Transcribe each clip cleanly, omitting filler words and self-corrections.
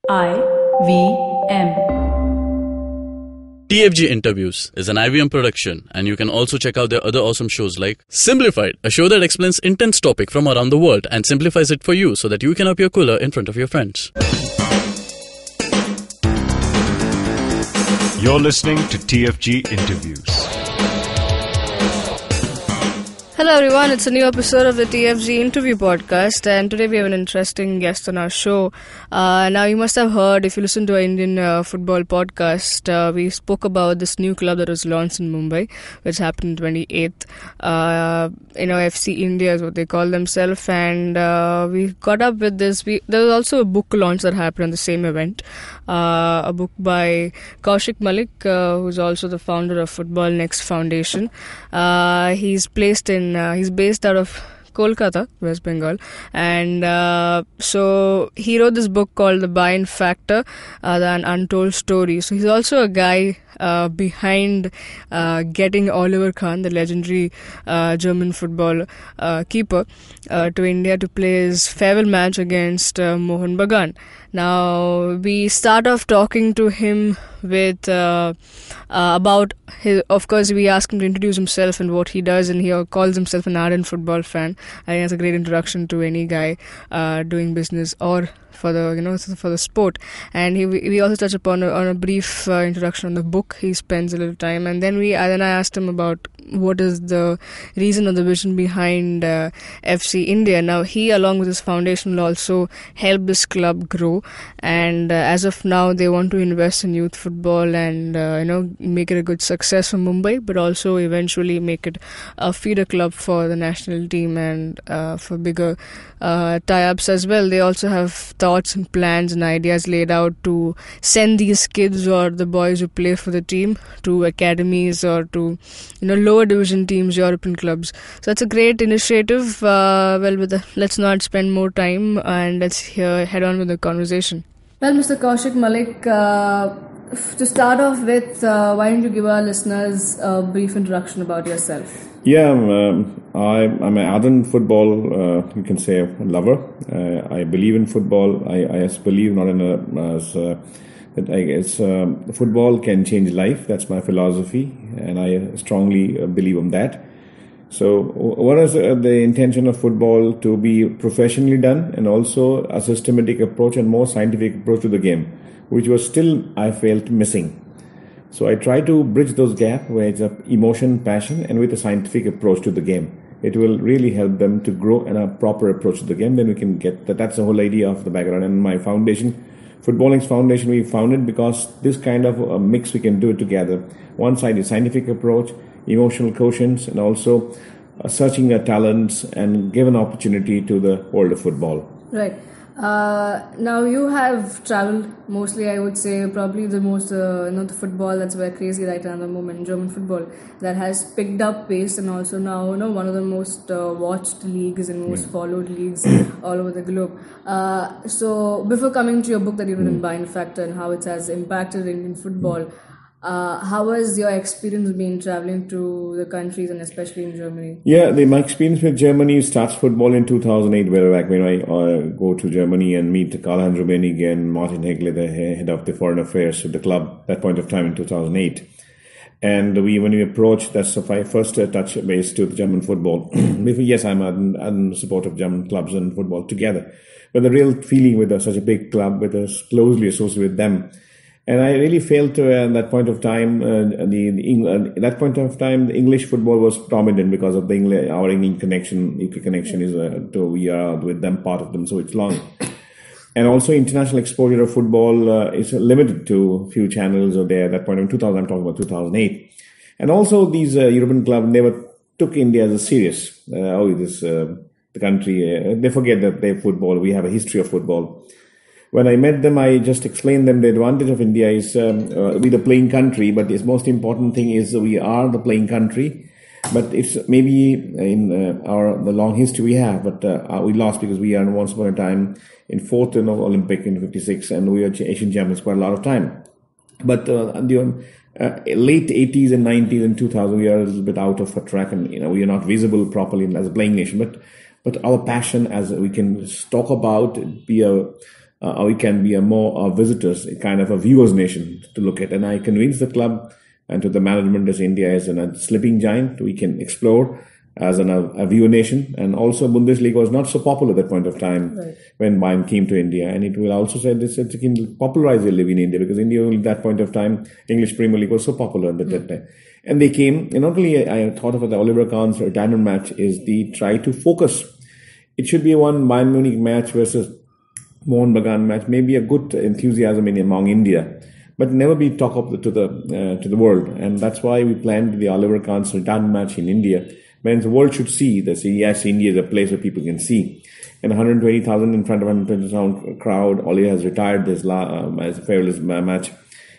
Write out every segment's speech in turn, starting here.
IVM. TFG Interviews is an IVM production, and you can also check out their other awesome shows like Simplified, a show that explains intense topic from around the world and simplifies it for you so that you can appear cooler in front of your friends. You're listening to TFG Interviews. Hello everyone, it's a new episode of the TFG Interview Podcast, and today we have an interesting guest on our show. Now you must have heard, if you listen to our Indian football podcast, we spoke about this new club that was launched in Mumbai, which happened 28th. FC India is what they call themselves, and we got up with this. There was also a book launch that happened on the same event, a book by Kaushik Moulik, who's also the founder of Football Next Foundation. He's based out of Kolkata, West Bengal, and so he wrote this book called The Bayern Factor, the Untold Story. So he's also a guy behind getting Oliver Kahn, the legendary German football keeper, to India to play his farewell match against Mohun Bagan. Now, we start off talking to him with about his. Of course, we ask him to introduce himself and what he does, and he calls himself an ardent football fan. I think that's a great introduction to any guy doing business or for the sport. And we also touch upon on a brief introduction on the book. He spends a little time, and then I asked him about what is the reason or the vision behind FC India. Now, he, along with his foundation, will also help this club grow, and as of now they want to invest in youth football and make it a good success for Mumbai, but also eventually make it a feeder club for the national team and for bigger tie-ups as well. They also have thoughts and plans and ideas laid out to send these kids or the boys who play for the team to academies or to lower division teams, European clubs. So that's a great initiative. Let's not spend more time and let's head on with the conversation. Well, Mr. Kaushik Moulik, to start off with, why don't you give our listeners a brief introduction about yourself? Yeah, I'm an ardent football, you can say, lover. I believe in football. I believe not in that I guess football can change life. That's my philosophy, and I strongly believe in that. So, what is the intention of football? To be professionally done, and also a systematic approach and more scientific approach to the game, which was still, I felt, missing. So I try to bridge those gaps where it's emotion, passion, and with a scientific approach to the game. It will really help them to grow in a proper approach to the game. Then we can get that. That's the whole idea of the background. And my foundation, Football Next Foundation, we founded because this kind of a mix we can do it together. One side is scientific approach, emotional quotients, and also searching our talents and give an opportunity to the world of football. Right. Now you have traveled mostly, I would say, probably the most, the football that's very crazy right now at the moment, German football, that has picked up pace and also now, one of the most watched leagues and most followed leagues all over the globe. So before coming to your book that you wrote in Bayern Factor and how it has impacted Indian football, how has your experience been traveling to the countries and especially in Germany? Yeah, my experience with Germany starts football in 2008, where when I go to Germany and meet Karl-Heinz Rummenigge and Martin Hegle, the head of the foreign affairs of the club, that point of time in 2008. And when we approached, that's my first touch base to the German football. Yes, I'm a supporter of German clubs and football together. But the real feeling with such a big club, with us closely associated with them, and I really felt at that point of time, the English football was dominant because of our England connection, UK connection we are with them, part of them, so it's long. And also international exposure of football is limited to a few channels there at that point in 2000, I'm talking about 2008. And also these European clubs never took India as a serious. The country, they forget that they football, we have a history of football. When I met them, I just explained them the advantage of India is we're the playing country, but the most important thing is we are the playing country. But it's maybe in the long history we have, but we lost because we are once upon a time in fourth in the Olympic in 56, and we are Asian champions quite a lot of time. But the late 80s and 90s and 2000, we are a little bit out of a track, and we are not visible properly as a playing nation. But our passion, as we can talk about, be a we can be a more visitors, a kind of a viewers nation to look at. And I convinced the club and to the management as India is a sleeping giant. We can explore as a viewer nation. And also Bundesliga was not so popular at that point of time when Bayern came to India. And it will also say this, it can popularize the live in India because India at that point of time, English Premier League was so popular at that time. And they came, and not only I thought of the Oliver Kahn's retirement match is the try to focus. It should be one Bayern Munich match versus Mohun Bagan match, maybe a good enthusiasm among India, but never be talk up to the world. And that's why we planned the Oliver Kahn's retirement match in India. When the world should see that, yes, India is a place where people can see. And 120,000 in front of 120,000 crowd, Oli has retired this as a farewell match.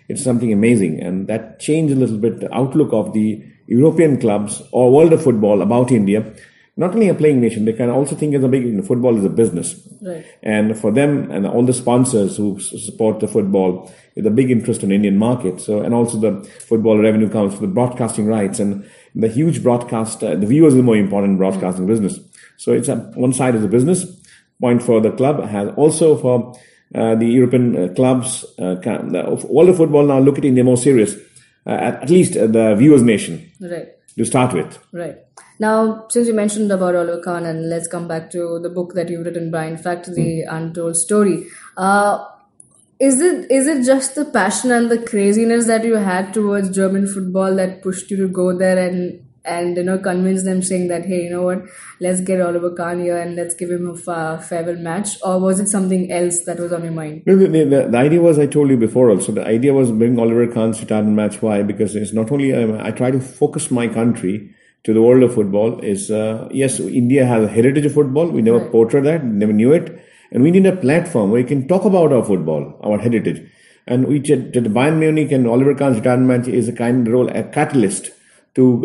It's something amazing. And that changed a little bit the outlook of the European clubs or world of football about India. Not only a playing nation, they can also think as a big, football is a business. Right. And for them and all the sponsors who support the football, is a big interest in the Indian market. So, and also the football revenue comes from the broadcasting rights and the huge broadcast, the viewers are the more important broadcasting business. So it's one side is a business point for the club, has also for the European clubs, all the football now look at India more serious, at least the viewers nation. Right. To start with. Right. Now, since you mentioned about Oliver Kahn, and let's come back to the book that you've written, Bayern Factor, the untold story. Is it just the passion and the craziness that you had towards German football that pushed you to go there and convince them, saying that, hey, you know what, let's get Oliver Kahn here and let's give him a farewell match? Or was it something else that was on your mind? No, the idea was, I told you before also, the idea was bring Oliver Kahn's retirement match. Why? Because it's not only, I try to focus my country to the world of football. Is yes, India has a heritage of football. We never portrayed that, never knew it. And we need a platform where we can talk about our football, our heritage. And we did Bayern Munich and Oliver Kahn's retirement match is a kind of role, a catalyst to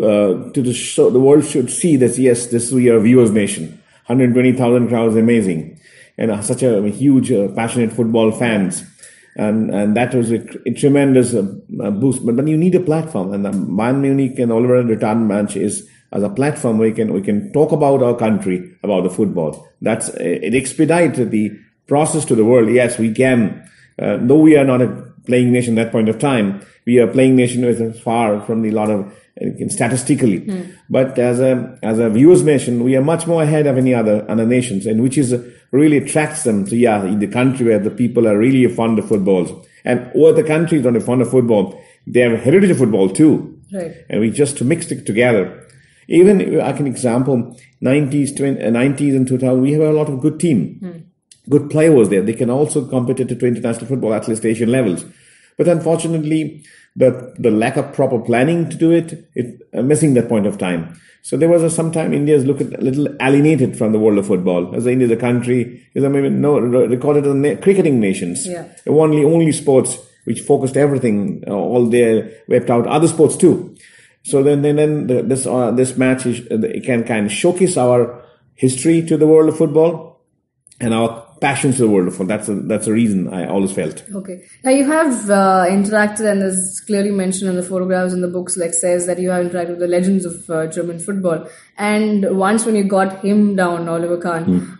the world should see that, yes, this we are a viewers nation. 120,000 crowds, amazing. And such a huge, passionate football fans. And that was a tremendous boost. But you need a platform. And the Bayern Munich and Oliver retirement match is as a platform where we can talk about our country, about the football. It expedites the process to the world. Yes, we can. Though we are not a playing nation at that point of time, we are a playing nation with far from the lot of statistically. But as a viewers nation, we are much more ahead of any other nations, and which is really attracts them to in the country where the people are really fond of footballs. And all the countries that are fond of football, they have a heritage of football too. Right. And we just mixed it together. Even I can example 90s and 2000, we have a lot of good team. Good players there. They can also compete to international football, at least Asian levels. But unfortunately, the lack of proper planning to do it missing that point of time. So there was sometime India's look a little alienated from the world of football. As India is a country, is recorded as a cricketing nations. Yeah. Only sports which focused everything, all there, wept out other sports too. So then this match it can kind of showcase our history to the world of football and our passions to the world of football. That's a reason I always felt. Okay. Now you have interacted, and as clearly mentioned in the photographs in the books, like says that you have interacted with the legends of German football. And once when you got him down, Oliver Kahn,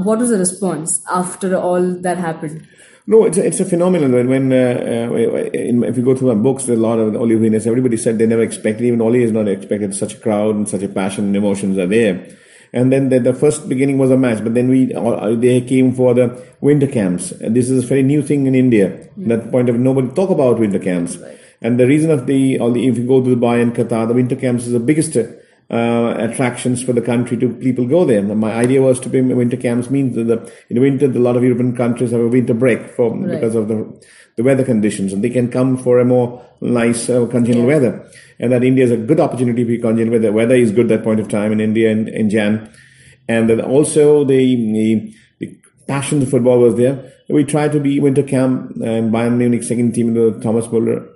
what was the response after all that happened? No, it's a phenomenon. If you go through my books, there's a lot of Oli winners. Everybody said they never expected, even Oli has not expected such a crowd and such a passion and emotions are there. And then the first beginning was a match, but then they came for the winter camps. And this is a very new thing in India. At that point of nobody talk about winter camps. Right. And the reason of if you go to Dubai and Qatar, the winter camps is the biggest attractions for the country to people go there. And my idea was to be winter camps means that in the winter, a lot of European countries have a winter break because of the weather conditions, and they can come for a more nice congenial weather. And that India is a good opportunity for congenial weather. Weather is good at that point of time in India in Jan. And then also the passion for football was there. We tried to be winter camp, and Bayern Munich second team, Thomas Müller.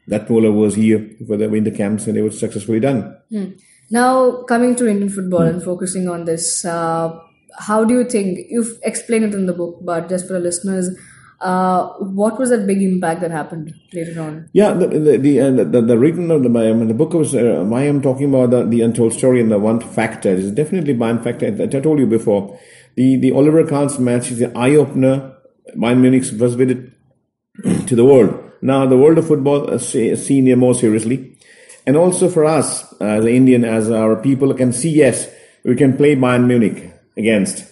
That Müller was here for the winter camps, and they were successfully done. Now, coming to Indian football and focusing on this, how do you think, you've explained it in the book, but just for the listeners, what was that big impact that happened later on? Yeah, the written of the book was why I'm talking about the untold story and the one factor is definitely Bayern Factor. I told you before, the Oliver Kahn's match is the eye opener Bayern Munich's first visit to the world. Now the world of football is seen more seriously. And also for us, as an Indian, as our people can see, yes, we can play Bayern Munich against.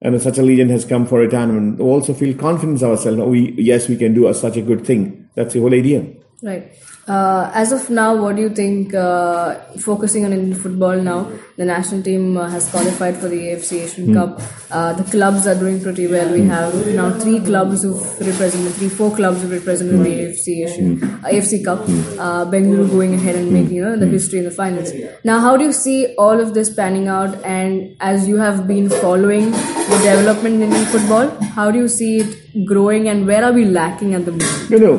And such a legend has come for retirement. We also feel confidence ourselves. Yes, we can do such a good thing. That's the whole idea. Right. As of now, what do you think, focusing on Indian football now, the national team has qualified for the AFC Asian Cup. The clubs are doing pretty well. We have now 4 clubs who've represented the AFC Cup. Bengaluru going ahead and making the history in the finals. Now, how do you see all of this panning out? And as you have been following the development in Indian football, how do you see it growing, and where are we lacking at the moment? No,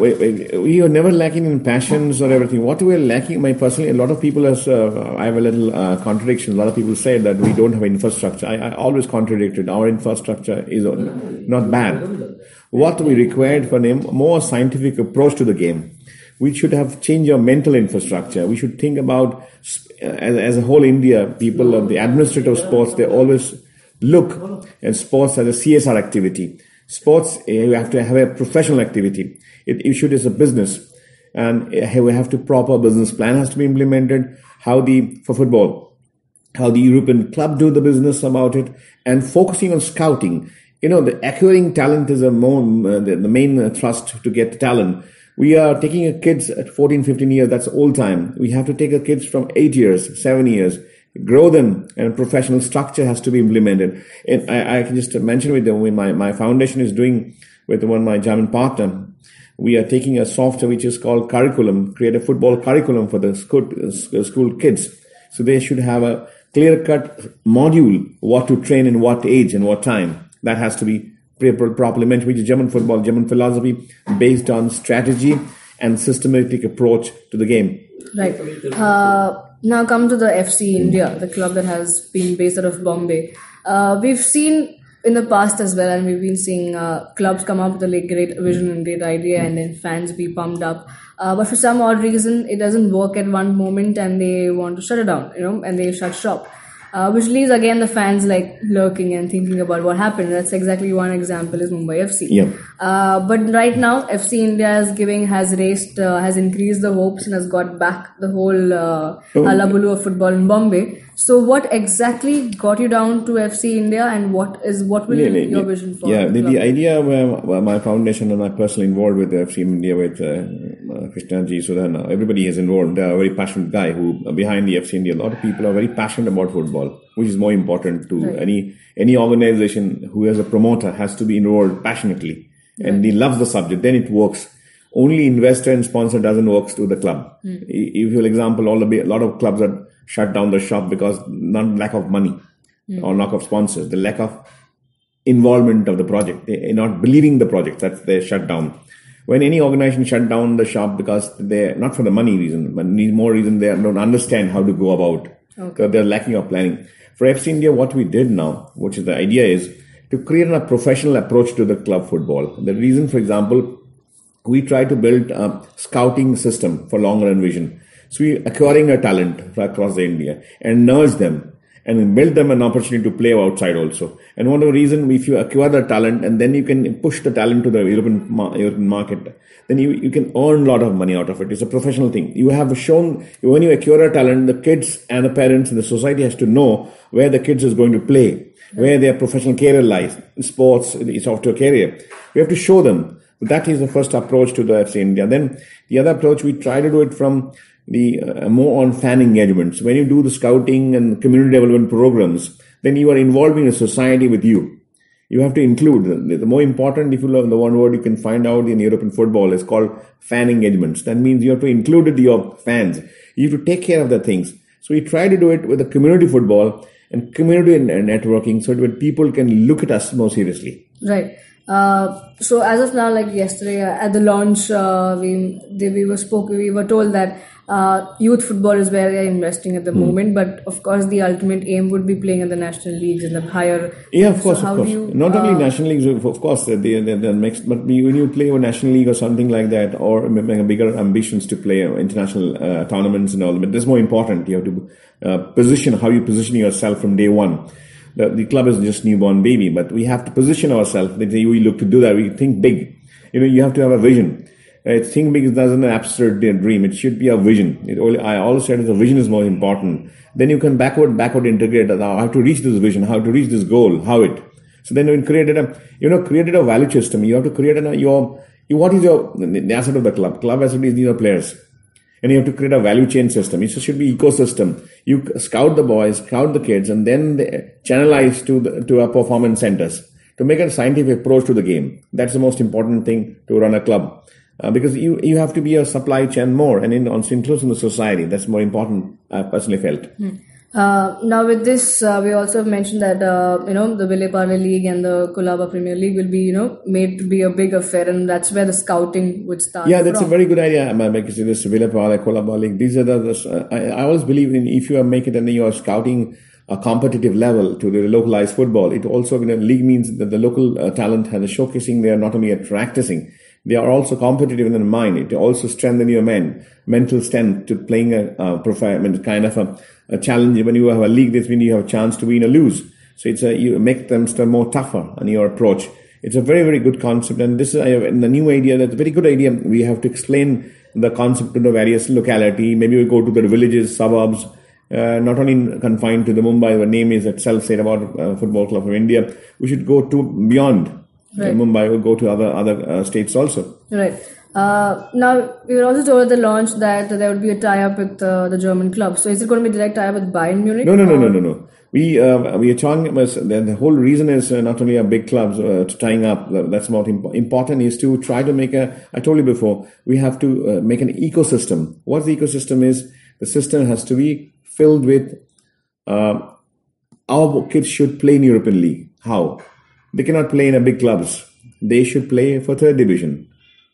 we are never lacking in passions or everything. What we are lacking, personally, a lot of people, I have a little contradiction. A lot of people say that we don't have infrastructure. I always contradicted. Our infrastructure is not bad. What we required for them, more scientific approach to the game. We should have changed our mental infrastructure. We should think about, as a whole India, people of the administrative sports, they always look at sports as a CSR activity. Sports, you have to have a professional activity. It issued as a business, and we have to proper business plan has to be implemented. For football, how the European club do the business about it, and focusing on scouting. The acquiring talent is the main thrust to get talent. We are taking kids at 14, 15 years. That's old time. We have to take our kids from 8 years, 7 years. Grow them, and a professional structure has to be implemented. And I can just mention with them, my foundation is doing with one of my German partner. We are taking a software which is called curriculum, create a football curriculum for the school kids. So they should have a clear-cut module, what to train in what age and what time. That has to be properly mentioned, which is German football, German philosophy based on strategy and systematic approach to the game. Right. Now come to the FC India, the club that has been based out of Bombay. We've seen in the past as well, and we've been seeing clubs come up with a great vision and great idea, and then fans be pumped up. But for some odd reason, it doesn't work at one moment, and they want to shut it down, and they shut shop. Which leaves again the fans lurking and thinking about what happened. That's exactly one example is Mumbai FC. Yeah. But right now, FC India has increased the hopes and has got back the whole hullabaloo of football in Bombay. So what exactly got you down to FC India, and what will your vision for? Yeah, the idea where my foundation and I personally involved with FC India with Krishnaji, Sudhana, everybody is involved. They are a very passionate guy who behind the FC India. A lot of people are very passionate about football, which is more important to any organization who has a promoter has to be involved passionately, and he loves the subject. Then it works. Only investor and sponsor doesn't work to the club. If you example, a lot of clubs are shut down the shop because lack of money or lack of sponsors, the lack of involvement of the project. They are not believing the project. They're shut down. When any organization shut down the shop because they're not for the money reason, but need more reason, they don't understand how to go about. Because they're lacking of planning. For FC India, what we did now, which is the idea is to create a professional approach to the club football. The reason, for example, we try to build a scouting system for long run vision. So we acquiring a talent across India and nurture them and build them an opportunity to play outside also. And one of the reason, if you acquire the talent and then you can push the talent to the European market, then you can earn a lot of money out of it. It's a professional thing. You have shown, when you acquire a talent, the kids and the parents and the society has to know where the kids is going to play, where their professional career lies, sports, the software career. We have to show them. That is the first approach to the FC India. Then the other approach, we try to do it from the more on fan engagement. So when you do the scouting and community development programs, then you are involving the society with you. You have to include the more important, if you learn the one word you can find out in European football is called fan engagements. That means you have to include your fans. You have to take care of the things. So we try to do it with the community football and community and networking so that people can look at us more seriously. Right. So as of now, yesterday at the launch, we were told that youth football is where they are investing at the moment, but of course the ultimate aim would be playing in the national leagues and the higher. Yeah, of course, of course. Not only national leagues, of course, they're mixed. But when you play a national league or something like that, or bigger ambitions to play international tournaments and all, but that's more important. You have to position how you position yourself from day one. the club is just newborn baby, but we have to position ourselves. We look to do that. We think big. You have to have a vision. Think big doesn't an absurd dream. It should be a vision. I always said the vision is more important. Then you can backward integrate how to reach this vision, how to reach this goal, So then we created a value system. You have to create what is the asset of the club? Club asset is your players. And you have to create a value chain system. It should be ecosystem. You scout the boys, scout the kids, and then they channelize to our performance centers to make a scientific approach to the game. That's the most important thing to run a club. Because you have to be a supply chain more and also include in the society. That's more important, I personally felt. Now with this, we also have mentioned that, the Vile Parle League and the Colaba Premier League will be, made to be a big affair, and that's where the scouting would start. Yeah, that's a very good idea. Because this Vile Parle, Colaba League, these are I always believe in if you make it and you are scouting a competitive level to the localized football, it also, league means that the local talent has a showcasing there, not only at practicing, they are also competitive in their mind. It also strengthens your mental strength to playing kind of a challenge. When you have a league, this means you have a chance to win or lose. So you make them more tougher on your approach. It's a very, very good concept. And this is the new idea. That's a very good idea. We have to explain the concept to the various locality. Maybe we go to the villages, suburbs, not only confined to the Mumbai, the name is itself said about Football Club of India. We should go to beyond. Right. Mumbai will go to other states also. Right. Now, we were also told at the launch that there would be a tie-up with the German club. So is it going to be direct tie-up with Bayern Munich? No. We are talking about the whole reason is not only our big clubs tying up. That's more important is to try to make I told you before, we have to make an ecosystem. What the ecosystem is, the system has to be filled with our kids should play in European League. How? They cannot play in a big clubs. They should play for third division,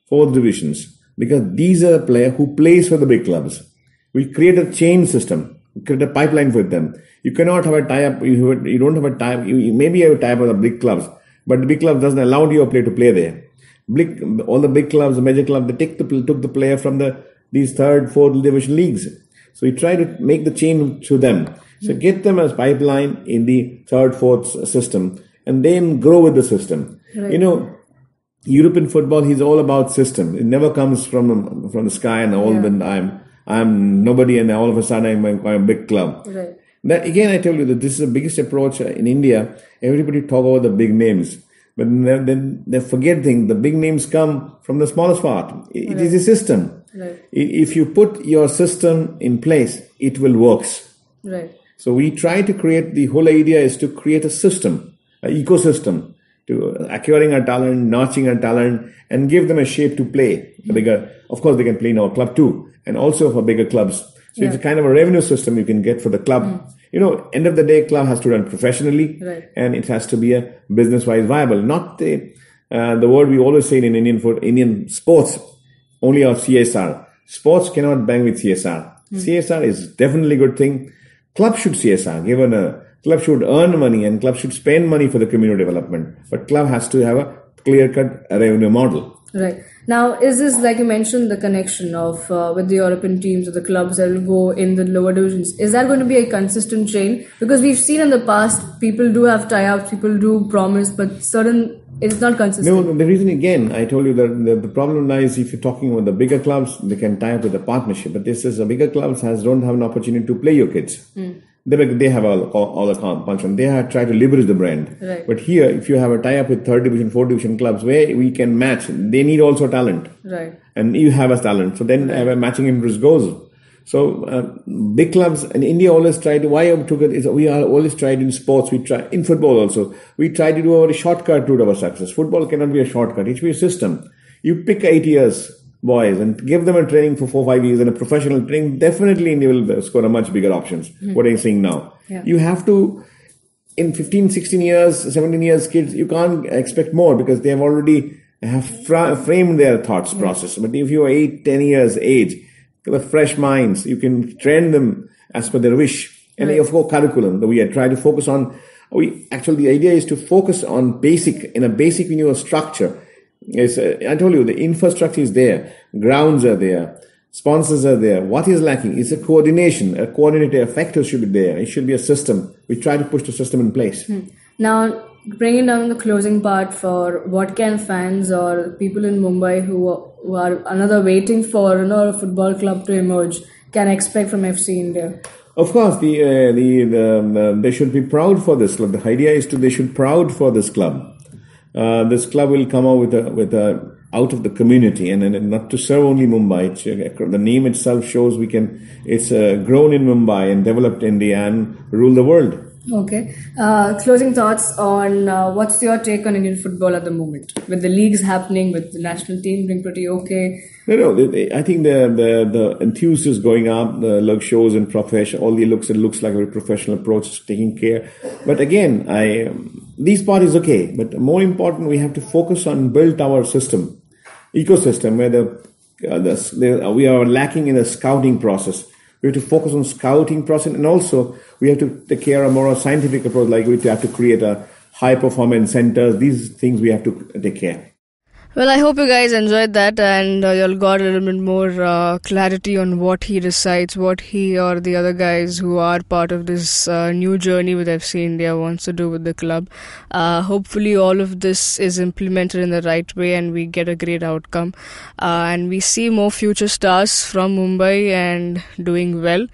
fourth divisions, because these are the players who plays for the big clubs. We create a chain system, we create a pipeline for them. You cannot have a tie-up. You don't have a tie-up. You maybe have a tie-up with the big clubs, but the big club doesn't allow your player to play there. All the big clubs, the major clubs, they took the player from these third, fourth division leagues. So we try to make the chain to them. So get them as pipeline in the third, fourth system. And then grow with the system. Right. European football is all about system. It never comes from the sky and I'm nobody and all of a sudden I'm a big club. Right. That again, I tell you that this is the biggest approach in India. Everybody talk about the big names, but then they forget things. The big names come from the smallest part. It is a system. Right. If you put your system in place, it will work. Right. So we try to create, the whole idea is to create a system. An ecosystem to acquiring a talent, nurturing a talent, and give them a shape to play. Of course, they can play in our club too, and also for bigger clubs. So it's a kind of a revenue system you can get for the club. End of the day, club has to run professionally, right. And it has to be a business-wise viable. Not the word we always say in Indian sports, only our CSR. Sports cannot bang with CSR. CSR is definitely a good thing. Club should CSR, club should earn money and club should spend money for the community development. But club has to have a clear-cut revenue model. Right. Now, is this, like you mentioned, the connection of with the European teams or the clubs that will go in the lower divisions? Is that going to be a consistent chain? Because we've seen in the past, people do have tie-ups, people do promise, but it's not consistent. No, the reason again, I told you that the problem lies if you're talking about the bigger clubs, they can tie up with a partnership. But this is the bigger clubs don't have an opportunity to play your kids. They have all the compulsion. They have tried to leverage the brand. Right. But here, if you have a tie-up with third division, fourth division clubs where we can match, they need also talent. Right. And you have a talent. So then a matching interest goes. So big clubs in India always try to, why I took it is we are always tried in sports, we try in football also. We try to do a shortcut route of our success. Football cannot be a shortcut. It should be a system. You pick 8 years boys and give them a training for 4-5 years and a professional training, definitely India will score a much bigger options. What are you saying now? Yeah. You have to, in 15, 16 years, 17 years, kids, you can't expect more because they have already framed their thoughts process. But if you are 8, 10 years age, the fresh minds, you can train them as per their wish. And of course, curriculum that we are trying to focus on. The idea is to focus on basic structure. I told you the infrastructure is there, grounds are there, Sponsors are there. What is lacking is a coordination. A coordinator, a factor should be there. It should be a system. We try to push the system in place. Now, bringing down the closing part for what can fans or people in Mumbai who are another waiting for a football club to emerge can expect from FC India. Of course, they should be proud for this club. The idea is they should proud for this club. This club will come out with a out of the community and not to serve only Mumbai. The name itself shows it's grown in Mumbai and developed India and rule the world. Okay. Closing thoughts on what's your take on Indian football at the moment? With the leagues happening, with the national team being pretty okay? No, I think the enthusiasm is going up. The look shows and professional. It looks like a very professional approach, taking care. But again, these part is okay. But more important, we have to focus on build our ecosystem where we are lacking in the scouting process. We have to focus on scouting process, and also we have to take care of more scientific approach. Like we have to create a high performance centers. These things we have to take care. Well, I hope you guys enjoyed that and you'll got a little bit more clarity on what he decides, what he or the other guys who are part of this new journey with FC India wants to do with the club. Hopefully all of this is implemented in the right way and we get a great outcome. And we see more future stars from Mumbai and doing well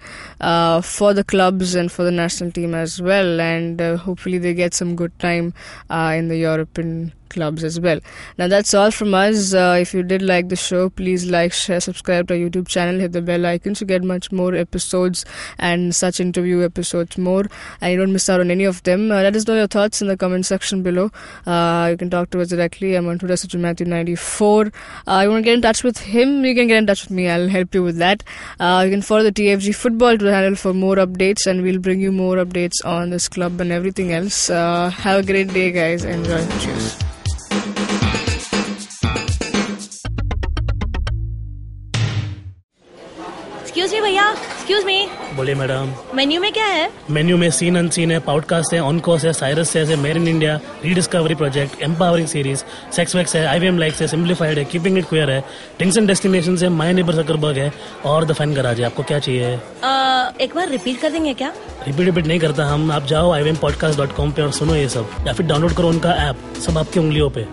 for the clubs and for the national team as well. And hopefully they get some good time in the European clubs as well. Now that's all from us. If you did like the show, please like, share, subscribe to our YouTube channel, hit the bell icon to get much more episodes and such interview episodes more, and you don't miss out on any of them. Let us know your thoughts in the comment section below. You can talk to us directly. I'm on Twitter, Matthew94. You want to get in touch with him, you can get in touch with me. I'll help you with that. You can follow the TFG football Twitter handle for more updates, and we'll bring you more updates on this club and everything else. Have a great day, guys. Enjoy. Cheers. Excuse me भैया, excuse me. बोलिए madam. Menu में क्या है? Menu में scene unseen है, podcast है, on course है, Cyrus है, made in India, rediscovery project, empowering series, sex wax है, IVM लाइक्स है, सिंप्लीफाइड है, कीपिंग इट क्वियर है, ड्रिंक्स एंड डेस्टिनेशंस है, माय नेबर जकरबर्ग है और द फैन गराज है. आपको क्या चाहिए? एक बार रिपीट कर देंगे क्या? रिपीट नहीं करता हम. आप जाओ IVMpodcast.com पे और सुनो ये सब, या फिर डाउनलोड करो उनका ऐप. सब आपकी उंगलियों पे.